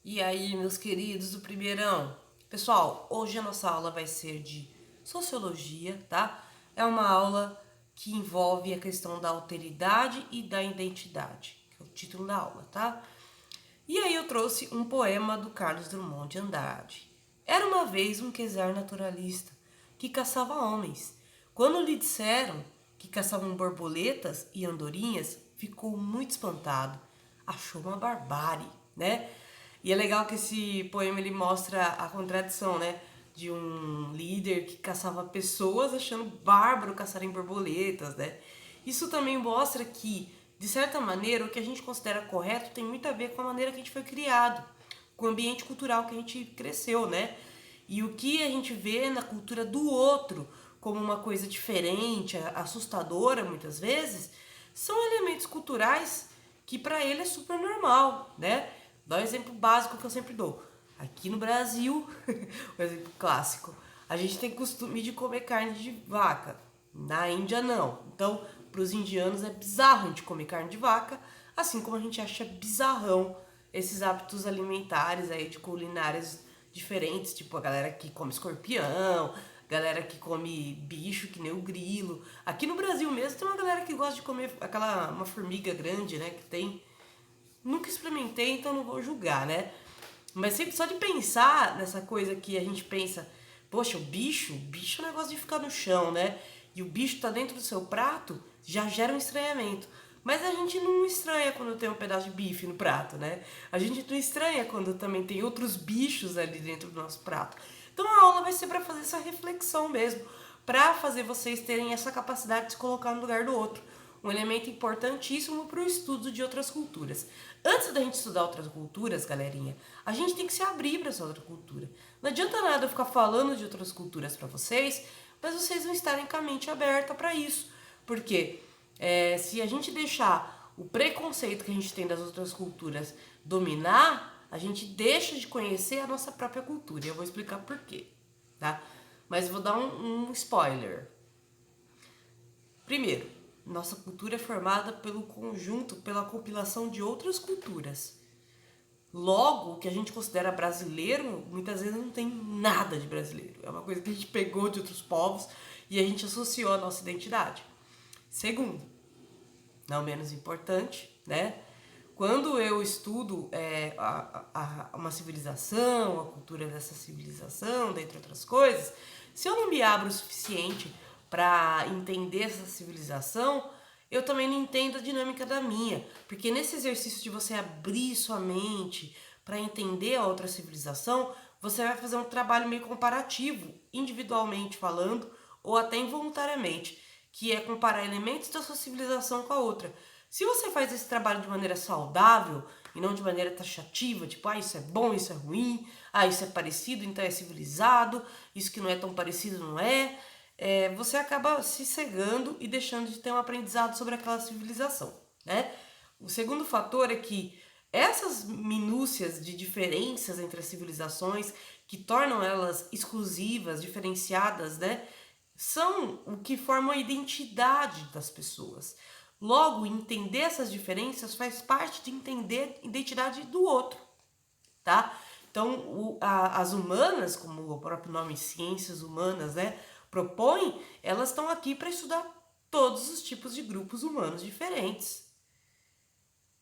E aí, meus queridos do primeirão? Pessoal, hoje a nossa aula vai ser de sociologia, tá? É uma aula que envolve a questão da alteridade e da identidade, que é o título da aula, tá? E aí eu trouxe um poema do Carlos Drummond de Andrade. Era uma vez um quesar naturalista que caçava homens. Quando lhe disseram que caçavam borboletas e andorinhas, ficou muito espantado. Achou uma barbárie, né? E é legal que esse poema ele mostra a contradição, né? De um líder que caçava pessoas achando bárbaro caçarem borboletas, né? Isso também mostra que, de certa maneira, o que a gente considera correto tem muito a ver com a maneira que a gente foi criado, com o ambiente cultural que a gente cresceu, né? E o que a gente vê na cultura do outro como uma coisa diferente, assustadora muitas vezes, são elementos culturais que para ele é super normal, né? Dá um exemplo básico que eu sempre dou. Aqui no Brasil, um exemplo clássico, a gente tem costume de comer carne de vaca. Na Índia não. Então, para os indianos é bizarro a gente comer carne de vaca, assim como a gente acha bizarrão esses hábitos alimentares aí de culinárias diferentes, tipo a galera que come escorpião, galera que come bicho que nem o grilo. Aqui no Brasil mesmo tem uma galera que gosta de comer uma formiga grande, né, que tem. Nunca experimentei, então não vou julgar, né? Mas sempre só de pensar nessa coisa que a gente pensa, poxa, o bicho é um negócio de ficar no chão, né? E o bicho tá dentro do seu prato, já gera um estranhamento. Mas a gente não estranha quando tem um pedaço de bife no prato, né? A gente não estranha quando também tem outros bichos ali dentro do nosso prato. Então a aula vai ser para fazer essa reflexão mesmo, para fazer vocês terem essa capacidade de se colocar no lugar do outro. Um elemento importantíssimo para o estudo de outras culturas. Antes da gente estudar outras culturas, galerinha, a gente tem que se abrir para essa outra cultura. Não adianta nada eu ficar falando de outras culturas para vocês, mas vocês não estarem com a mente aberta para isso. Porque se a gente deixar o preconceito que a gente tem das outras culturas dominar, a gente deixa de conhecer a nossa própria cultura. E eu vou explicar por quê, tá? Mas vou dar um spoiler. Primeiro, nossa cultura é formada pelo conjunto, pela compilação de outras culturas. Logo, o que a gente considera brasileiro, muitas vezes não tem nada de brasileiro. É uma coisa que a gente pegou de outros povos e a gente associou à nossa identidade. Segundo, não menos importante, né? Quando eu estudo uma civilização, a cultura dessa civilização, dentre outras coisas, se eu não me abro o suficiente para entender essa civilização, eu também não entendo a dinâmica da minha. Porque nesse exercício de você abrir sua mente para entender a outra civilização, você vai fazer um trabalho meio comparativo, individualmente falando, ou até involuntariamente, que é comparar elementos da sua civilização com a outra. Se você faz esse trabalho de maneira saudável e não de maneira taxativa, tipo, isso é bom, isso é ruim, isso é parecido, então é civilizado, isso que não é tão parecido não é, você acaba se cegando e deixando de ter um aprendizado sobre aquela civilização, né? O segundo fator é que essas minúcias de diferenças entre as civilizações que tornam elas exclusivas, diferenciadas, né, são o que forma a identidade das pessoas. Logo, entender essas diferenças faz parte de entender a identidade do outro, tá? Então, as humanas, como o próprio nome ciências humanas, né, propõe, elas estão aqui para estudar todos os tipos de grupos humanos diferentes.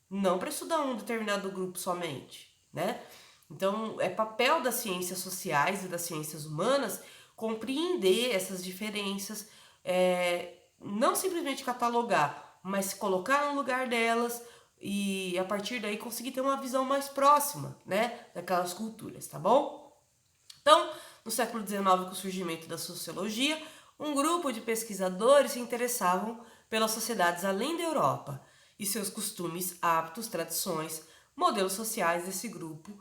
Não para estudar um determinado grupo somente, né? Então, é papel das ciências sociais e das ciências humanas compreender essas diferenças, não simplesmente catalogar, mas se colocar no lugar delas e a partir daí conseguir ter uma visão mais próxima, né, daquelas culturas, tá bom? Então, no século XIX, com o surgimento da sociologia, um grupo de pesquisadores se interessavam pelas sociedades além da Europa e seus costumes, hábitos, tradições, modelos sociais desse grupo.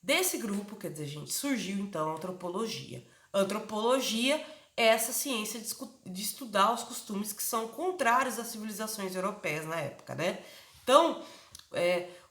Desse grupo, quer dizer, gente, surgiu então a antropologia. A antropologia é essa ciência de estudar os costumes que são contrários às civilizações europeias na época, né? Então,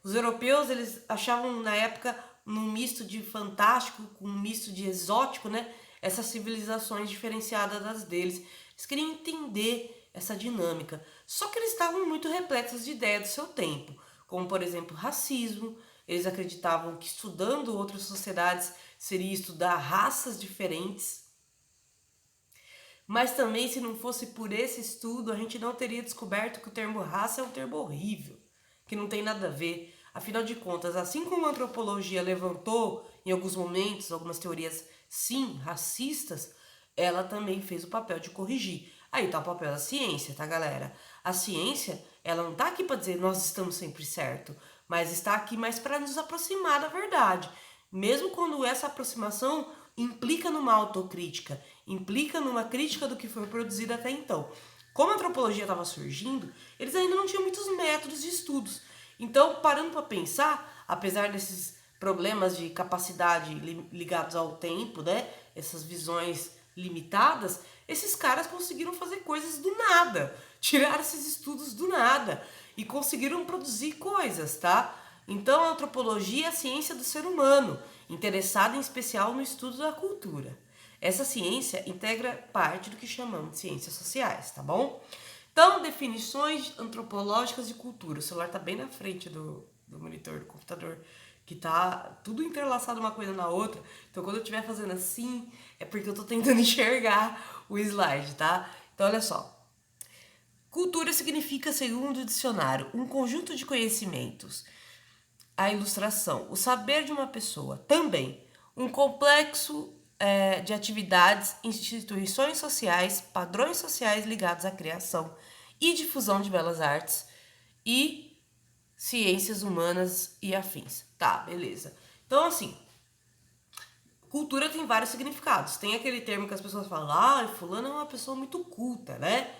os europeus, eles achavam na época num misto de fantástico com um misto de exótico, né? Essas civilizações diferenciadas das deles. Eles queriam entender essa dinâmica. Só que eles estavam muito repletos de ideias do seu tempo, como, por exemplo, racismo. Eles acreditavam que estudando outras sociedades seria estudar raças diferentes. Mas também, se não fosse por esse estudo, a gente não teria descoberto que o termo raça é um termo horrível, que não tem nada a ver. Afinal de contas, assim como a antropologia levantou, em alguns momentos, algumas teorias, sim, racistas, ela também fez o papel de corrigir. Aí tá o papel da ciência, tá, galera? A ciência, ela não tá aqui para dizer nós estamos sempre certo, mas está aqui mais para nos aproximar da verdade. Mesmo quando essa aproximação implica numa autocrítica, implica numa crítica do que foi produzido até então. Como a antropologia estava surgindo, eles ainda não tinham muitos métodos de estudos. Então, parando para pensar, apesar desses problemas de capacidade ligados ao tempo, né, essas visões limitadas, esses caras conseguiram fazer coisas do nada, tiraram esses estudos do nada e conseguiram produzir coisas, tá? Então, a antropologia é a ciência do ser humano, interessada em especial no estudo da cultura. Essa ciência integra parte do que chamamos de ciências sociais, tá bom? Então, definições antropológicas de cultura. O celular tá bem na frente do monitor do computador, que tá tudo entrelaçado uma coisa na outra. Então, quando eu estiver fazendo assim, é porque eu tô tentando enxergar o slide, tá? Então, olha só. Cultura significa, segundo o dicionário, um conjunto de conhecimentos. A ilustração, o saber de uma pessoa. Também, um complexo de atividades, instituições sociais, padrões sociais ligados à criação e difusão de belas artes e ciências humanas e afins. Tá, beleza. Então, assim, cultura tem vários significados. Tem aquele termo que as pessoas falam, fulano é uma pessoa muito culta, né?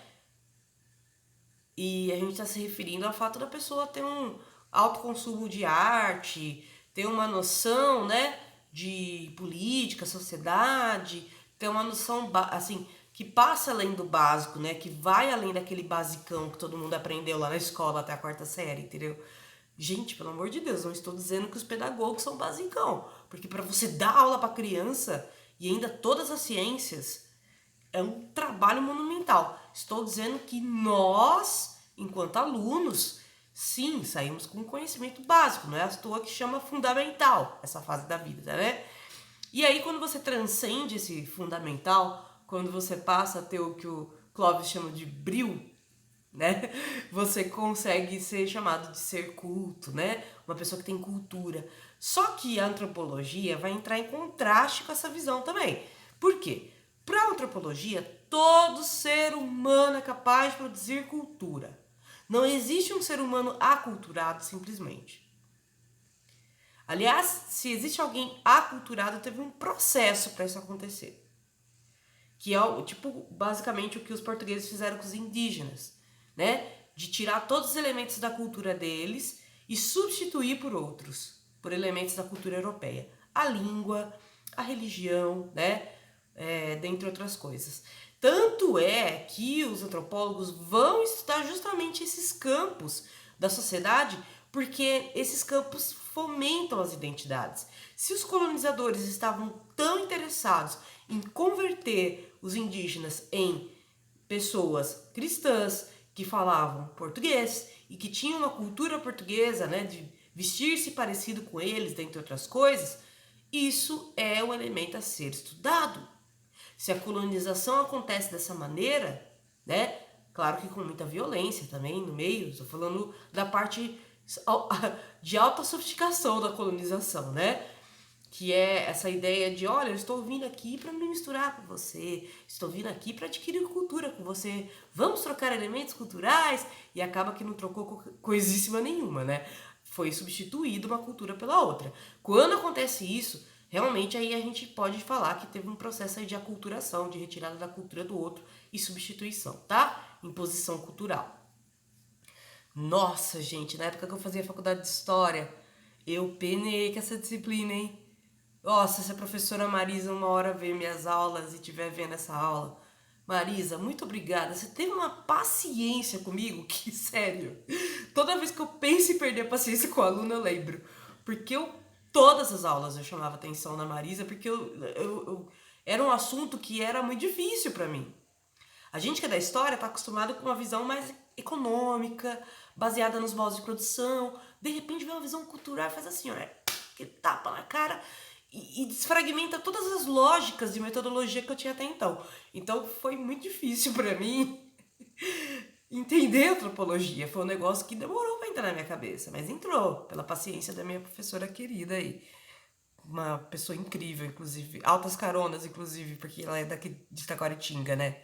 E a gente está se referindo ao fato da pessoa ter um alto consumo de arte, ter uma noção, né, de política, sociedade, ter uma noção, assim, que passa além do básico, né, que vai além daquele basicão que todo mundo aprendeu lá na escola até a quarta série, entendeu? Gente, pelo amor de Deus, não estou dizendo que os pedagogos são basicão, porque para você dar aula para criança e ainda todas as ciências, é um trabalho monumental. Estou dizendo que nós, enquanto alunos, sim, saímos com conhecimento básico, não é à toa que chama fundamental essa fase da vida, né? E aí, quando você transcende esse fundamental, quando você passa a ter o que o Clóvis chama de bril, né? Você consegue ser chamado de ser culto, né? Uma pessoa que tem cultura. Só que a antropologia vai entrar em contraste com essa visão também. Por quê? Para a antropologia, todo ser humano é capaz de produzir cultura. Não existe um ser humano aculturado simplesmente. Aliás, se existe alguém aculturado, teve um processo para isso acontecer. Que é tipo, basicamente o que os portugueses fizeram com os indígenas, né? De tirar todos os elementos da cultura deles e substituir por outros, por elementos da cultura europeia. A língua, a religião, né? Dentre outras coisas. Tanto é que os antropólogos vão estudar justamente esses campos da sociedade, porque esses campos fomentam as identidades. Se os colonizadores estavam tão interessados em converter os indígenas em pessoas cristãs que falavam português e que tinham uma cultura portuguesa, né, de vestir-se parecido com eles, dentre outras coisas, isso é um elemento a ser estudado. Se a colonização acontece dessa maneira, né? Claro que com muita violência também no meio, estou falando da parte de alta sofisticação da colonização, né? Que é essa ideia de, olha, eu estou vindo aqui para me misturar com você, estou vindo aqui para adquirir cultura com você, vamos trocar elementos culturais, e acaba que não trocou coisíssima nenhuma, né? Foi substituída uma cultura pela outra. Quando acontece isso, realmente aí a gente pode falar que teve um processo aí de aculturação, de retirada da cultura do outro e substituição, tá? Imposição cultural. Nossa, gente, na época que eu fazia faculdade de História, eu penei com essa disciplina, hein? Nossa, se a professora Marisa uma hora ver minhas aulas e estiver vendo essa aula, Marisa, muito obrigada. Você teve uma paciência comigo que, sério, toda vez que eu penso em perder a paciência com o aluno, eu lembro. Porque todas as aulas eu chamava atenção na Marisa, porque era um assunto que era muito difícil para mim. A gente que é da história está acostumado com uma visão mais econômica, baseada nos modos de produção, de repente vem uma visão cultural e faz assim, ó, que tapa na cara e desfragmenta todas as lógicas de metodologia que eu tinha até então. Então foi muito difícil para mim entender antropologia. Foi um negócio que demorou para entrar na minha cabeça, mas entrou pela paciência da minha professora querida aí. Uma pessoa incrível, inclusive. Altas caronas, inclusive, porque ela é daqui de Taquaritinga, né?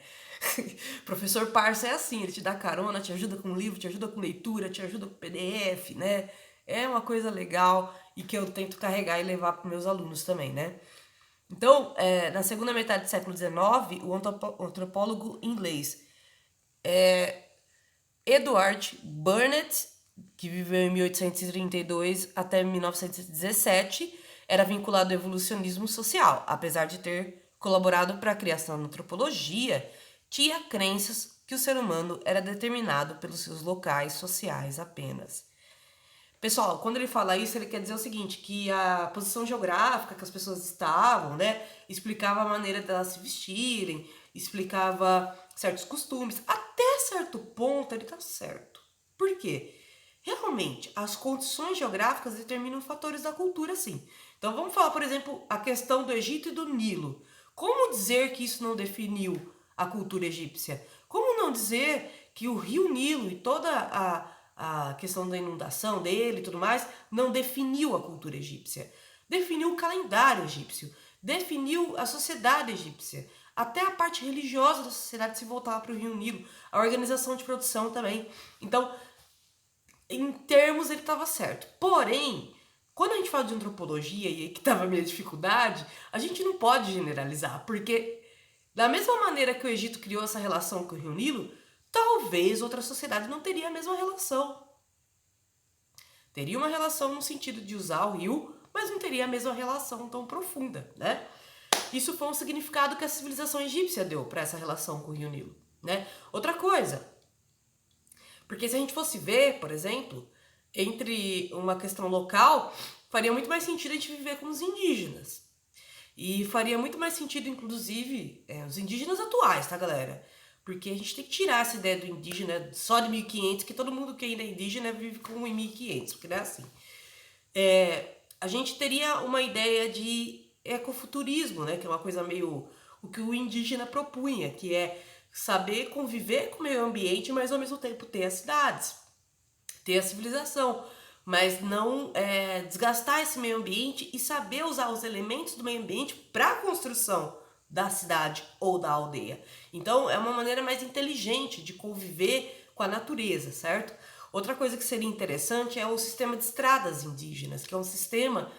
Professor parça é assim, ele te dá carona, te ajuda com livro, te ajuda com leitura, te ajuda com PDF, né? É uma coisa legal e que eu tento carregar e levar para meus alunos também, né? Então, na segunda metade do século XIX, o antropólogo inglês Edward Burnett, que viveu em 1832 até 1917, era vinculado ao evolucionismo social, apesar de ter colaborado para a criação da antropologia, tinha crenças que o ser humano era determinado pelos seus locais sociais apenas. Pessoal, quando ele fala isso, ele quer dizer o seguinte, que a posição geográfica que as pessoas estavam, né, explicava a maneira delas se vestirem, explicava certos costumes. Até certo ponto ele tá certo. Por quê? Realmente, as condições geográficas determinam fatores da cultura, sim. Então vamos falar, por exemplo, a questão do Egito e do Nilo. Como dizer que isso não definiu a cultura egípcia? Como não dizer que o rio Nilo e toda a questão da inundação dele e tudo mais não definiu a cultura egípcia? Definiu o calendário egípcio, definiu a sociedade egípcia. Até a parte religiosa da sociedade se voltava para o rio Nilo, a organização de produção também. Então, em termos, ele estava certo. Porém, quando a gente fala de antropologia, e aí que estava a minha dificuldade, a gente não pode generalizar, porque da mesma maneira que o Egito criou essa relação com o rio Nilo, talvez outra sociedade não teria a mesma relação. Teria uma relação no sentido de usar o rio, mas não teria a mesma relação tão profunda, né? Isso foi um significado que a civilização egípcia deu para essa relação com o rio Nilo, né? Outra coisa, porque se a gente fosse ver, por exemplo, entre uma questão local, faria muito mais sentido a gente viver com os indígenas. E faria muito mais sentido, inclusive, os indígenas atuais, tá, galera? Porque a gente tem que tirar essa ideia do indígena só de 1500, que todo mundo que ainda é indígena vive com 1500, porque não é assim. A gente teria uma ideia de ecofuturismo, né? Que é uma coisa meio o que o indígena propunha, que é saber conviver com o meio ambiente, mas ao mesmo tempo ter as cidades, ter a civilização, mas não desgastar esse meio ambiente e saber usar os elementos do meio ambiente para a construção da cidade ou da aldeia. Então é uma maneira mais inteligente de conviver com a natureza, certo? Outra coisa que seria interessante é o sistema de estradas indígenas, que é um sistema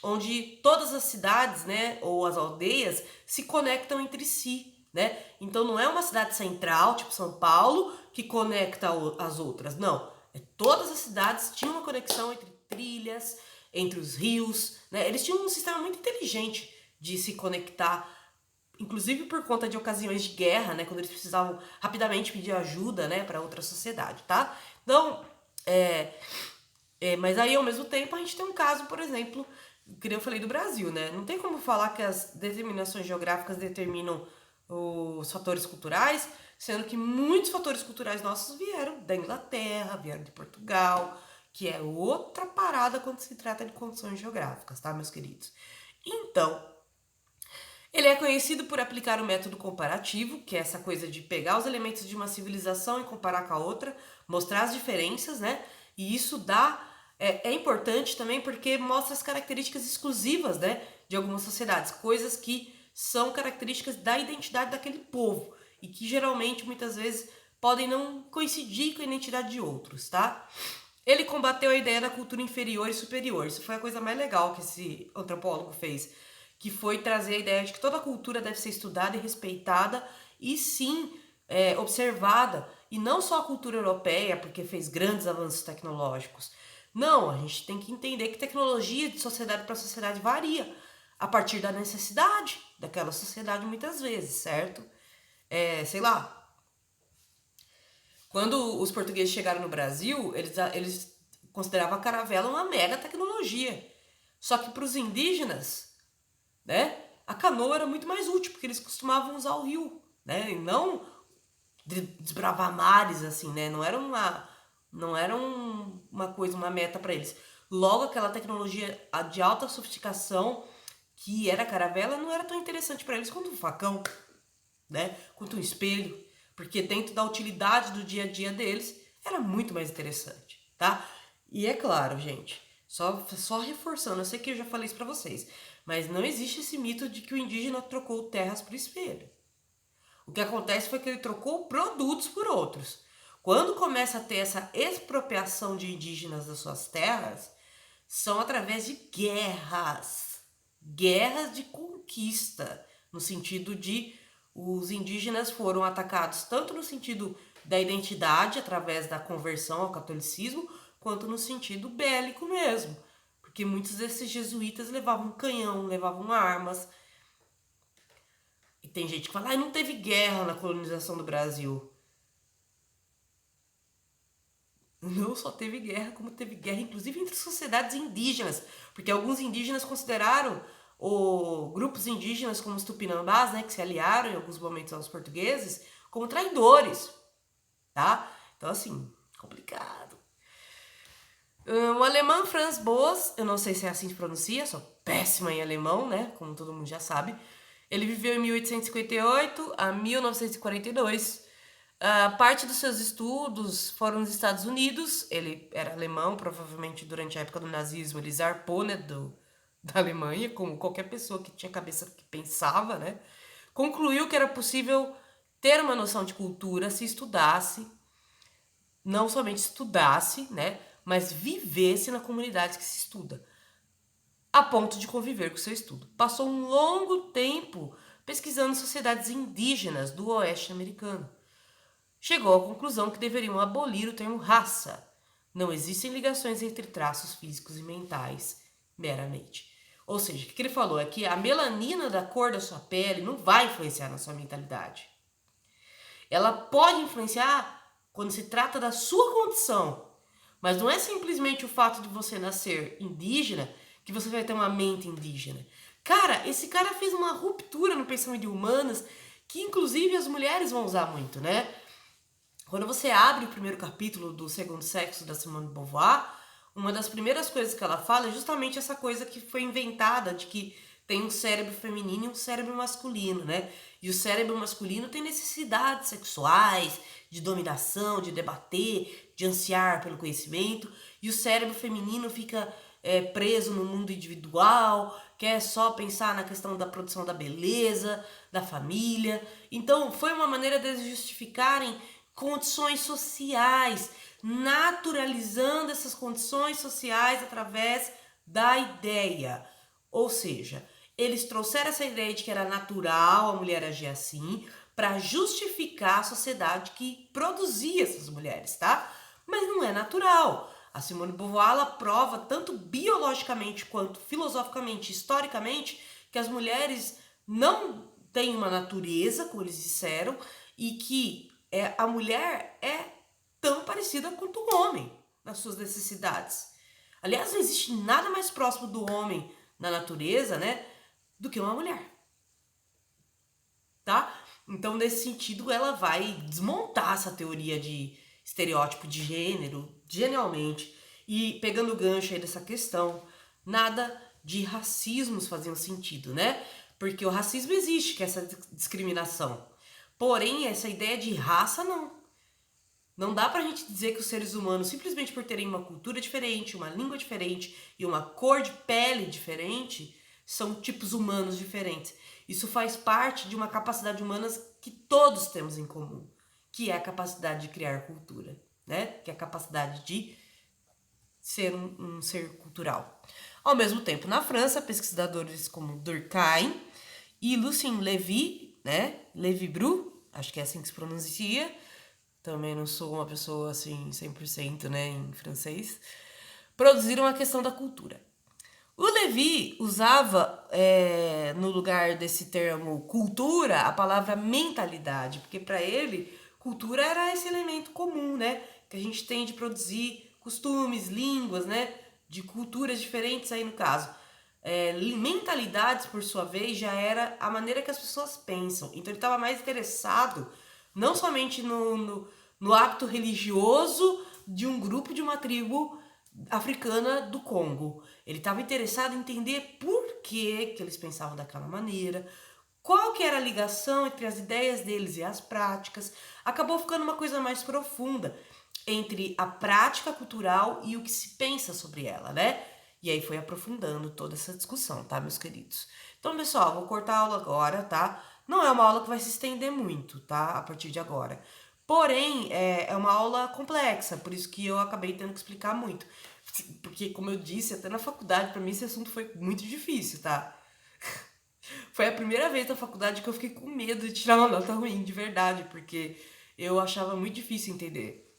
onde todas as cidades, né, ou as aldeias se conectam entre si, né? Então não é uma cidade central, tipo São Paulo, que conecta as outras, não. Todas as cidades tinham uma conexão entre trilhas, entre os rios, né? Eles tinham um sistema muito inteligente de se conectar, inclusive por conta de ocasiões de guerra, né? Quando eles precisavam rapidamente pedir ajuda, né, para outra sociedade, tá? Então, mas aí ao mesmo tempo a gente tem um caso, por exemplo, que eu falei do Brasil, né? Não tem como falar que as determinações geográficas determinam os fatores culturais, sendo que muitos fatores culturais nossos vieram da Inglaterra, vieram de Portugal, que é outra parada quando se trata de condições geográficas, tá, meus queridos? Então, ele é conhecido por aplicar o método comparativo, que é essa coisa de pegar os elementos de uma civilização e comparar com a outra, mostrar as diferenças, né? E isso dá é importante também porque mostra as características exclusivas, né, de algumas sociedades, coisas que são características da identidade daquele povo e que geralmente, muitas vezes, podem não coincidir com a identidade de outros, tá? Ele combateu a ideia da cultura inferior e superior. Isso foi a coisa mais legal que esse antropólogo fez, que foi trazer a ideia de que toda cultura deve ser estudada e respeitada e sim observada, e não só a cultura europeia, porque fez grandes avanços tecnológicos. Não, a gente tem que entender que tecnologia de sociedade para sociedade varia a partir da necessidade daquela sociedade muitas vezes, certo? Sei lá, quando os portugueses chegaram no Brasil, eles consideravam a caravela uma mega tecnologia. Só que para os indígenas, né, a canoa era muito mais útil, porque eles costumavam usar o rio, né, e não desbravar mares, assim, né, não era Não era uma coisa, uma meta para eles. Logo, aquela tecnologia de alta sofisticação que era a caravela não era tão interessante para eles quanto um facão, né? Quanto um espelho, porque dentro da utilidade do dia a dia deles era muito mais interessante, tá? E é claro, gente, só reforçando, eu sei que eu já falei isso para vocês, mas não existe esse mito de que o indígena trocou terras por espelho. O que acontece foi que ele trocou produtos por outros. Quando começa a ter essa expropriação de indígenas das suas terras, são através de guerras. Guerras de conquista, no sentido de os indígenas foram atacados tanto no sentido da identidade, através da conversão ao catolicismo, quanto no sentido bélico mesmo. Porque muitos desses jesuítas levavam canhão, levavam armas. E tem gente que fala, não teve guerra na colonização do Brasil. Não só teve guerra, como teve guerra, inclusive entre sociedades indígenas. Porque alguns indígenas consideraram grupos indígenas como os tupinambás, né, que se aliaram em alguns momentos aos portugueses, como traidores, tá? Então, assim, complicado. O alemão Franz Boas, eu não sei se é assim que se pronuncia, sou péssima em alemão, né, como todo mundo já sabe. Ele viveu em 1858 a 1942. Parte dos seus estudos foram nos Estados Unidos. Ele era alemão, provavelmente durante a época do nazismo ele zarpou, né, da Alemanha, como qualquer pessoa que tinha cabeça que pensava, né? Concluiu que era possível ter uma noção de cultura se estudasse, não somente estudasse, né, mas vivesse na comunidade que se estuda, a ponto de conviver com o seu estudo. Passou um longo tempo pesquisando sociedades indígenas do oeste americano. Chegou à conclusão que deveriam abolir o termo raça. Não existem ligações entre traços físicos e mentais, meramente. Ou seja, o que ele falou é que a melanina da cor da sua pele não vai influenciar na sua mentalidade. Ela pode influenciar quando se trata da sua condição, mas não é simplesmente o fato de você nascer indígena que você vai ter uma mente indígena. Cara, esse cara fez uma ruptura no pensamento de humanas que inclusive as mulheres vão usar muito, né? Quando você abre o primeiro capítulo do Segundo Sexo da Simone de Beauvoir, uma das primeiras coisas que ela fala é justamente essa coisa que foi inventada de que tem um cérebro feminino e um cérebro masculino, né? E o cérebro masculino tem necessidades sexuais, de dominação, de debater, de ansiar pelo conhecimento, e o cérebro feminino fica preso no mundo individual, quer só pensar na questão da produção da beleza, da família. Então, foi uma maneira deles justificarem condições sociais, naturalizando essas condições sociais através da ideia. Ou seja, eles trouxeram essa ideia de que era natural a mulher agir assim para justificar a sociedade que produzia essas mulheres, tá? Mas não é natural. A Simone de Beauvoir ela prova tanto biologicamente quanto filosoficamente, historicamente, que as mulheres não têm uma natureza, como eles disseram, e que a mulher é tão parecida quanto o homem nas suas necessidades. Aliás, não existe nada mais próximo do homem na natureza, né, do que uma mulher. Tá? Então, nesse sentido, ela vai desmontar essa teoria de estereótipo de gênero, genialmente. E pegando o gancho aí dessa questão, nada de racismos faziam sentido, né? Porque o racismo existe, que é essa discriminação. Porém, essa ideia de raça, não. Não dá pra gente dizer que os seres humanos, simplesmente por terem uma cultura diferente, uma língua diferente e uma cor de pele diferente, são tipos humanos diferentes. Isso faz parte de uma capacidade humana que todos temos em comum, que é a capacidade de criar cultura, né? Que é a capacidade de ser um ser cultural. Ao mesmo tempo, na França, pesquisadores como Durkheim e Lucien Levy, né? Lévi-Bru, acho que é assim que se pronuncia. Também não sou uma pessoa assim 100%, né, em francês. Produziram a questão da cultura. O Levi usava, no lugar desse termo cultura, a palavra mentalidade, porque para ele, cultura era esse elemento comum, né? Que a gente tem de produzir costumes, línguas, né? De culturas diferentes aí no caso. Mentalidades, por sua vez, já era a maneira que as pessoas pensam. Então ele estava mais interessado, não somente no hábito religioso de um grupo de uma tribo africana do Congo. Ele estava interessado em entender por que eles pensavam daquela maneira, qual que era a ligação entre as ideias deles e as práticas. Acabou ficando uma coisa mais profunda entre a prática cultural e o que se pensa sobre ela, né? E aí foi aprofundando toda essa discussão, tá, meus queridos? Então, pessoal, vou cortar a aula agora, tá? Não é uma aula que vai se estender muito, tá? A partir de agora. Porém, é uma aula complexa, por isso que eu acabei tendo que explicar muito. Porque, como eu disse, até na faculdade, pra mim esse assunto foi muito difícil, tá? Foi a primeira vez na faculdade que eu fiquei com medo de tirar uma nota ruim, de verdade, porque eu achava muito difícil entender.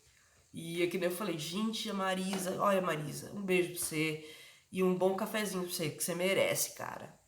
E aqui daí eu falei, gente, a Marisa, olha Marisa, um beijo pra você e um bom cafezinho pra você, que você merece, cara.